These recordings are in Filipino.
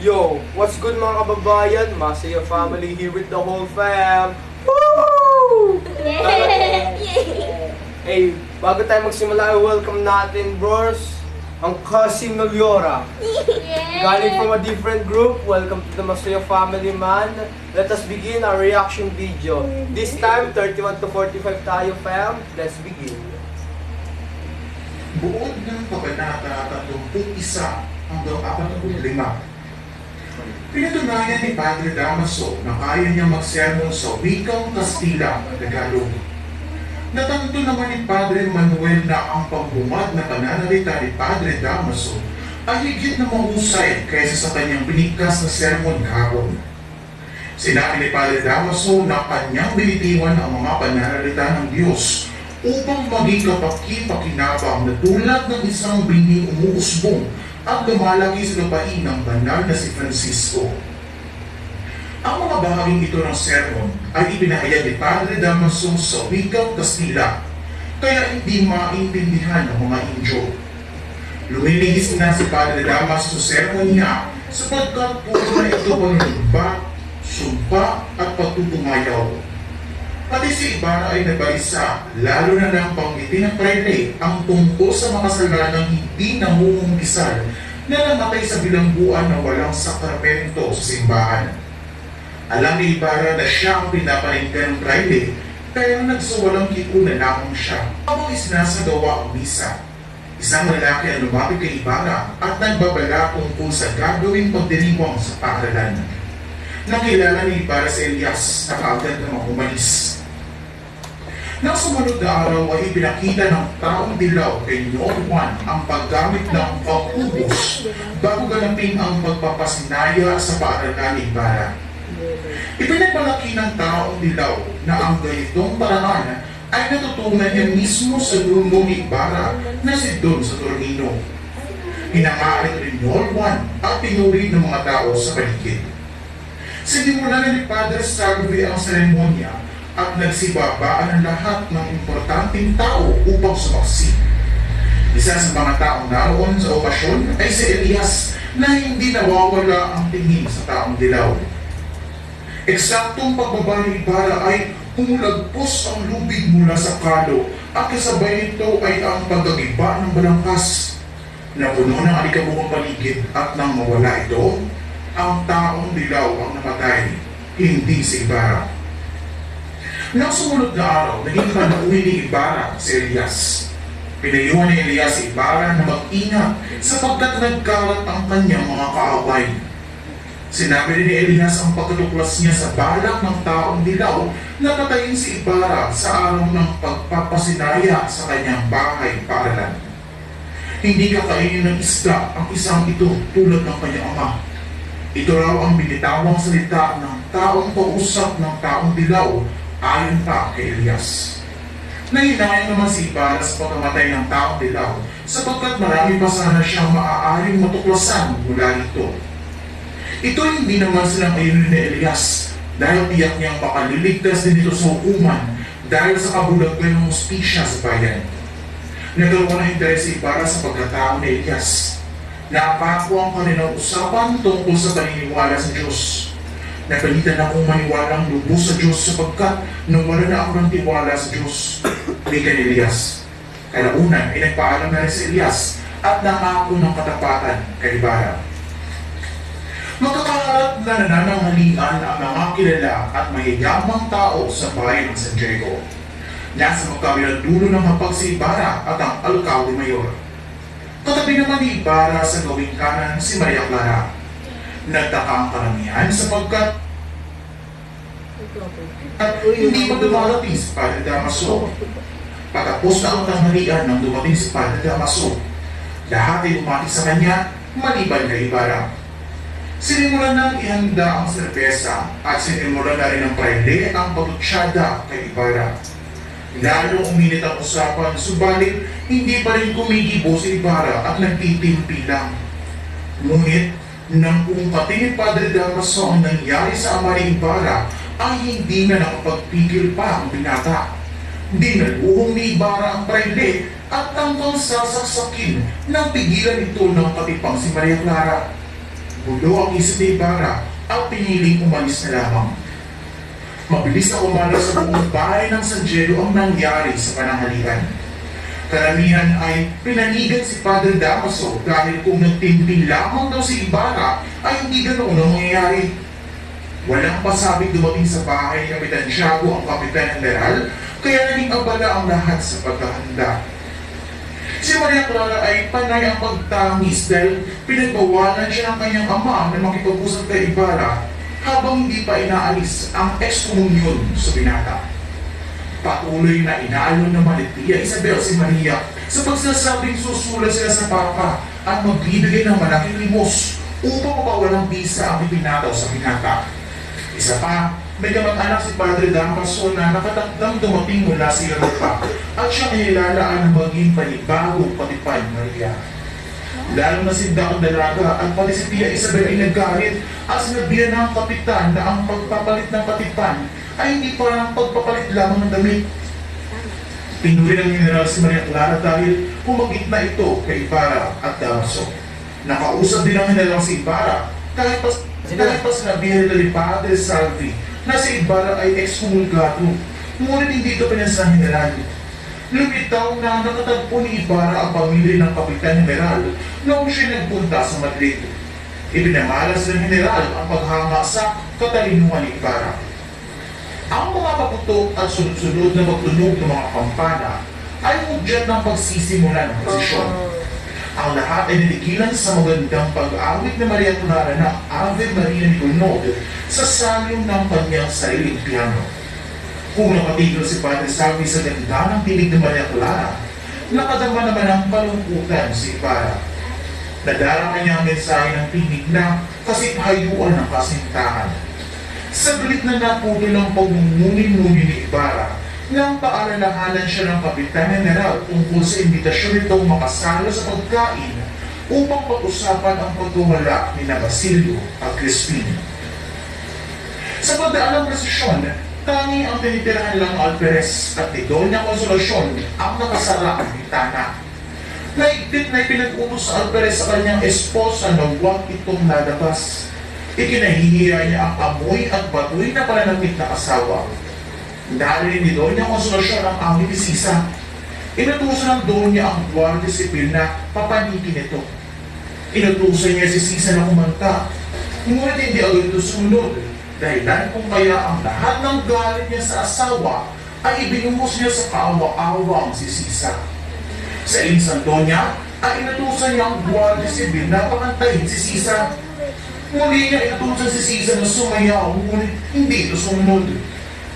Yo, what's good mga kababayan? Masaya family here with the whole fam. Woo! Hey, bago tayo magsimula, welcome natin bros ang Cousin Noliora. Galing from a different group, welcome to the Masaya family man. Let us begin our reaction video. This time, 31 to 45 tayo fam. Let's begin. Buod ng Kabanata 31 hanggang 45. Pinatunayan ni Padre Damaso na kaya niya magsermon sa wikang Kastila at Tagalog. Natanto naman ni Padre Manuel na ang pagbungad na pananalita ni Padre Damaso ay higit na mahusay kaysa sa kanyang binigkas na sermon kahapon. Sinabi ni Padre Damaso na kanyang binitiwan ang mga pananalita ng Diyos upang maging kapaki-pakinabang na tulad ng isang bining umuusbong at lumalaki sa lupain ng banal na si Francisco. Ang mga bahaging ito ng sermon ay ipinahayag ni Padre Damaso sa wikang Kastila, kaya hindi maintindihan ng mga Indio. Lumilihis na si Padre Damaso sa sermon niya sapagkat puro na ito panunumbat, sumpa at pagtutungayaw. Pati si Ibarra ay nabalisa, lalo na ng panggitin ng prayle ang tungkol sa makasalanang hindi namumungkisal na namatay sa bilangguan na walang sakramento sa simbahan. Alam ni Ibarra na siya ang pinapaninggan ng prayle, kaya nagsawalang kiko na lamang siya habang isinasagawa ang misa. Isang lalaki ang lumapit kay Ibarra at nagbabala tungkol sa gagawing pagdiriwang sa paaralan. Nakilala ni Ibarra si Elias na kaagad na umalis. Nang sumunod na araw ay ipinakita ng taong dilaw kay Noon Juan ang paggamit ng pag-ubos bago ganapin ang pagpapasinaya sa paaralan ni Ibarra. Ipinagmalaki ng taong dilaw na ang ganitong paraan ay natutunan niya mismo sa dulo ni Ibarra na si Don Saturnino. Hinangalit rin Noon Juan at pinuri ng mga tao sa paligid. Sinimulan ni Padre Salve ang seremonya at nagsibabaan ang lahat ng importanteng tao upang sumaksi. Isa sa mga taong naroon sa okasyon ay si Elias na hindi nawawala ang tingin sa taong dilaw. Eksaktong pagbaba ni Ibarra ay humulagpos ang lubig mula sa kalo at kasabay nito ay ang pagkagiba ng balangkas. Napuno ng alikabukang paligid at nang mawala ito, ang taong dilaw ang napatay, hindi si Ibarra. Nang sumunod na araw, naging panauwi ni Ibarra si Elias. Pinayuhan ni Elias si Ibarra na mag-ingat sapagkat nagkalat ang kanyang mga kaaway. Sinabi rin ni Elias ang pagkatuklas niya sa balak ng taong dilaw na patayin si Ibarra sa araw ng pagpapasinaya sa kanyang bahay paaralan. Hindi kakainin ng isda ang isang ito tulad ng kanyang ama. Ito raw ang binitawang salita ng taong pausap ng taong dilaw ayon pa kay Elias. Nahinayang naman si Ibarra sa pagkamatay ng taong dilaw sapagkat marami pa sana siyang maaaring matuklasan mula nito. Ito hindi naman silang ayunin ni Elias dahil tiyak niyang makaliligtas din ito sa hukuman dahil sa kabulaggan ng hustisya sa bayan. Nagkaroon ng interes si Ibarra sa pagkatao ni Elias. Napako ang kanilang usapan tungkol sa paniniwala sa Diyos. Napalitan akong maniwalang lubos sa Diyos sapagkat nawala na ako ng tiwala sa Diyos. Wika ni Elias. Kalaunan ay nagpaalam na rin si Elias at nangako ng katapatan kay Ibarra. Magkakaharap na nanananghalian ang mga kilala at mayayamang tao sa bayan ng San Diego. Nasa magkabilang dulo ng hapag si Ibarra at ang Alcalde Mayor. Katabi naman ni Ibarra sa gawing kanan si Maria Clara. Nagtaka ang karamihan sapagkat at hindi pa dumarating si Padre Damaso. Patapos na ang tanghalian nang dumating si Padre Damaso. Lahat ay lumati sa kanya, maliban kay Ibarra. Sinimulan nang ihanda ang serbesa at sinimulan na rin ng prayle ang pagutsyada kay Ibarra. Lalo uminit ang usapan, subalit hindi pa rin kumigibo si Ibarra at nagtitimpi lang. Ngunit nang ungkatin ni Padre Damaso ang nangyari sa ama ni Ibarra, ay hindi na nakapagpigil pa ang binata. Dinaluhong ni Ibarra ang prayle at tangkang sasaksakin nang pigilan ito ng katipang si Maria Clara. Nagulo ang isip ni Ibarra at piniling umalis na lamang. Mabilis na umalis sa buong bahay ng San Diego ang nangyari sa pananghalian. Karamihan ay pinanigan si Padre Damaso dahil kung nagtimpi lamang daw si Ibarra ay hindi ganoon ang mangyayari. Walang pasabing dumating sa bahay ni Kapitan Tiago ang Kapitan General, kaya naging abala ang lahat sa paghahanda. Si Maria Clara ay panay ang pagtangis dahil pinagbawalan siya ng kanyang ama na makipag-usap kay Ibarra habang hindi pa inaalis ang exkomunyon sa binata. Patuloy na inaalon naman ni Tia Isabel si Maria sa pagsasabing susulat sila sa Papa at magbibigay ng malaking limos upang mapawalang bisa ang ipinataw sa binata. Isa pa, may kamag-anak si Padre Damaso na nakatakdang dumating mula sa Europa at siyang inilalaan ng maging panibagong patipad Maria. Lalo na si Daong Dalaga at pati si Tia Isabel ay naggalit at sinabihan ng kapitan na ang pagpapalit ng patipan ay hindi parang pagpapalit lamang ng damit. Pinuri ng General si Maria Clara dahil pumagit na ito kay Ibarra at Damaso. Nakausap din ng General si Ibarra kahit pa sinabihan nila ni Padre Salvi na si Ibarra ay ex-comulgado, ngunit hindi ito pinansa ng General. Lumitaw na nakatagpo ni Ibarra ang pamilya ng Kapitan General noong siya nagpunta sa Madrid. Ipinamalas ng General ang paghanga sa katalinuhan ni Ibarra. Ang mga paputok at sunod-sunod na magtunog ng mga kampana ay hudyat ng pagsisimula ng posisyon. Ang lahat ay niligilan sa magandang pag-awit ni Maria Clara na Ave Maria ni Gunod sa salyo ng kanyang sariling piano. Kung napatigil si Padre Salvi sa ganda ng tinig ni Maria Clara, nakadama naman ang kalungkutan si Ibarra. Nadarama niya ang mensahe ng tinig na kasipahayuan ng kasintahan. Saglit na naputol ang pagmumuni-muni ni Ibarra nang paalalahanan siya ng Kapitan General tungkol sa imbitasyon nitong makasalo sa pagkain upang pag-usapan ang pagkawala ni Basilio at Crispin. Sa pagdaan ng presisyon, tangi ang tinitirahan lang Alperes at ni Doña Consolacion ang nakasara ang bitana. Naigtit na ipinag-utos sa Alperes sa kanyang esposa na huwag itong lalabas. Ikinahihiya niya ang amoy at batoy na pananamit na asawa. Narinig ni Doña Consolacion ang aming bisisa. Inutusan ng Doña ang Guardia Civil na papanikin ito. Inutusan niya si Sisa na kumanta. Ngunit hindi agad ito sumunod. Dahilan kung kaya ang lahat ng galit niya sa asawa ay ibinuhos niya sa kaawa-awa ang si Sisa. Sa San Doña ay inutusan niya ang Guardia Civil na pakantayin si Sisa. Muli niya inutusan si Sisa na sumayaw, ngunit hindi ito sumunod.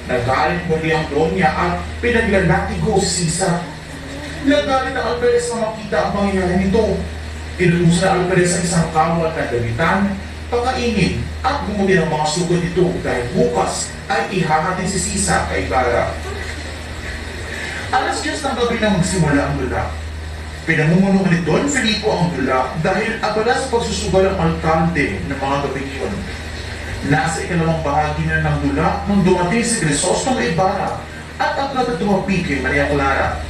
Nagalit muli ang Doña at pinaglalatigo si Sisa. Nagalit ang Alperes na makita ang pangyayari nito. Inutusan na Alperes ang isang kawat na gamitan, pakainin at bumuli ng mga sugod nito dahil bukas ay ihahatin si Sisa kay Ibarra. Alas 10 ng gabi na magsimula ang dula. Pinamumunuan ni Don Filipo ang dula dahil abala sa pagsusugal ang alkalde ng mga gabi yun. Nasa ikalawang bahagi na ng dula nung dumating si Crisostong Ibarra at agad na tumapi kay Maria Clara.